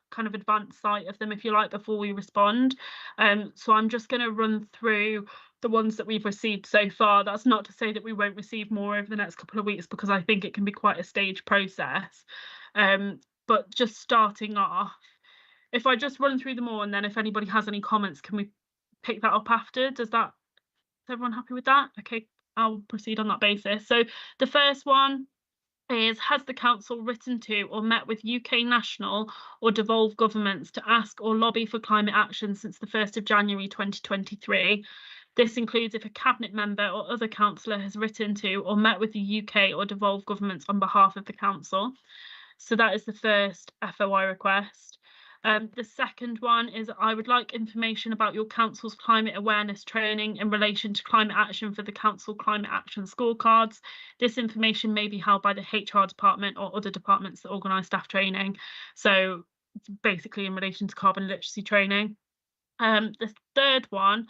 kind of advanced sight of them, if you like, before we respond. So I'm just going to run through the ones that we've received so far. That's not to say that we won't receive more over the next couple of weeks, because I think it can be quite a staged process. but just starting off, if I just run through them all, and then if anybody has any comments, can we pick that up after? Is everyone happy with that? Okay, I'll proceed on that basis. So the first one is, has the council written to or met with UK national or devolved governments to ask or lobby for climate action since the 1st of January 2023? This includes if a cabinet member or other councillor has written to or met with the UK or devolved governments on behalf of the council. So that is the first FOI request. The second one is, I would like information about your council's climate awareness training in relation to climate action for the council climate action scorecards. This information may be held by the HR department or other departments that organise staff training. So it's basically in relation to carbon literacy training. The third one,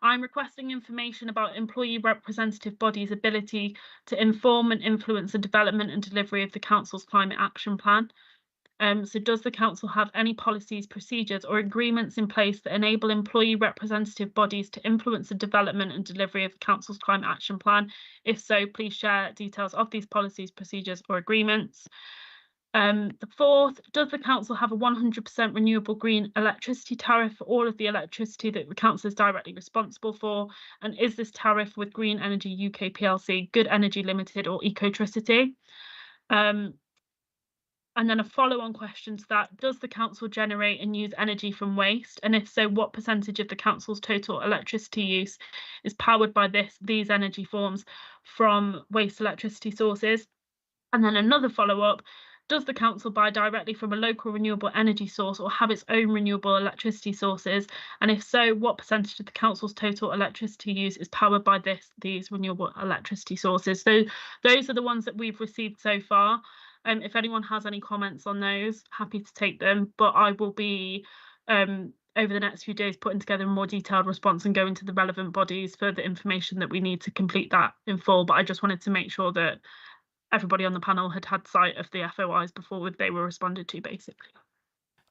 I'm requesting information about employee representative bodies' ability to inform and influence the development and delivery of the council's climate action plan. So does the council have any policies, procedures or agreements in place that enable employee representative bodies to influence the development and delivery of the council's climate action plan? If so, please share details of these policies, procedures or agreements. The fourth, does the council have a 100% renewable green electricity tariff for all of the electricity that the council is directly responsible for? And is this tariff with Green Energy UK plc, Good Energy Limited or Ecotricity? And then a follow-on question to that, does the council generate and use energy from waste? And if so, what percentage of the council's total electricity use is powered by these energy forms from waste electricity sources? And then another follow-up, does the council buy directly from a local renewable energy source or have its own renewable electricity sources? And if so, what percentage of the council's total electricity use is powered by these renewable electricity sources? So those are the ones that we've received so far. If anyone has any comments on those, happy to take them, but I will be over the next few days putting together a more detailed response and going to the relevant bodies for the information that we need to complete that in full. But I just wanted to make sure that everybody on the panel had sight of the FOIs before they were responded to, basically.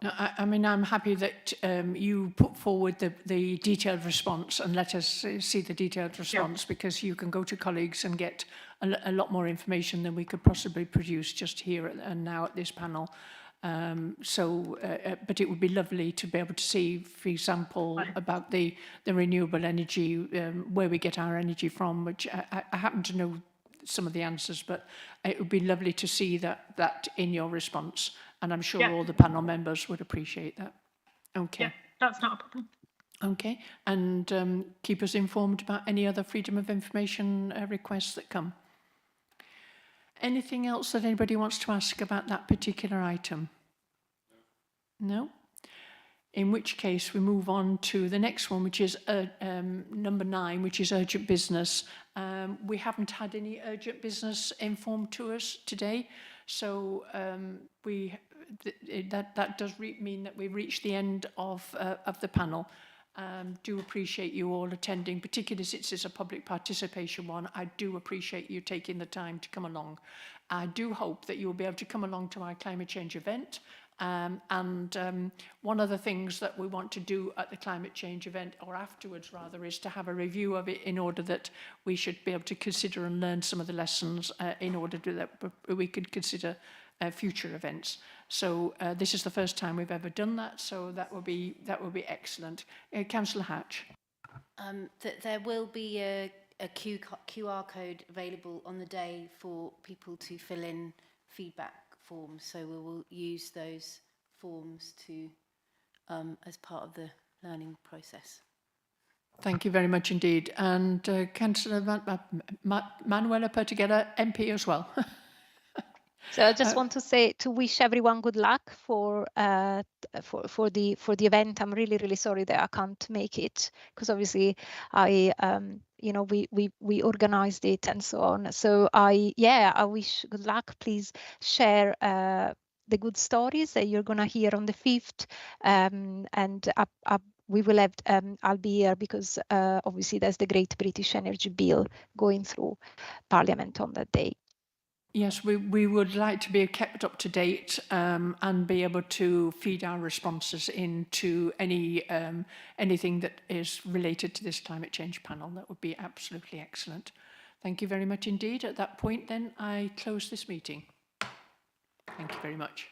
No, I mean, I'm happy that you put forward the detailed response and let us see the detailed response, because you can go to colleagues and get a lot more information than we could possibly produce just here and now at this panel. But it would be lovely to be able to see, for example, about the renewable energy, where we get our energy from, which I happen to know some of the answers, but it would be lovely to see that in your response, and I'm sure all the panel members would appreciate that. Okay. Yeah, that's not a problem. Okay, and keep us informed about any other freedom of information requests that come. Anything else that anybody wants to ask about that particular item? No? In which case we move on to the next one, which is number 9, which is urgent business. We haven't had any urgent business informed to us today, so that does mean that we've reached the end of the panel. Do appreciate you all attending, particularly since it's a public participation one. I do appreciate you taking the time to come along. I do hope that you'll be able to come along to our climate change event. One of the things that we want to do at the climate change event, or afterwards rather, is to have a review of it in order that we should be able to consider and learn some of the lessons in order that we could consider future events. So this is the first time we've ever done that, so that will be excellent. Councillor Hatch. There will be a QR code available on the day for people to fill in feedback forms, so we will use those forms to as part of the learning process. Thank you very much indeed. And Councillor Manuela Pertiguera, MP as well. So I just want to wish everyone good luck for the event. I'm really sorry that I can't make it, because obviously we organized it and so on. So I wish good luck. Please share the good stories that you're gonna hear on the 5th, and we will have I'll be here because obviously there's the Great British Energy Bill going through Parliament on that day. Yes, we would like to be kept up to date and be able to feed our responses into anything that is related to this climate change panel. That would be absolutely excellent. Thank you very much indeed. At that point then, I close this meeting. Thank you very much.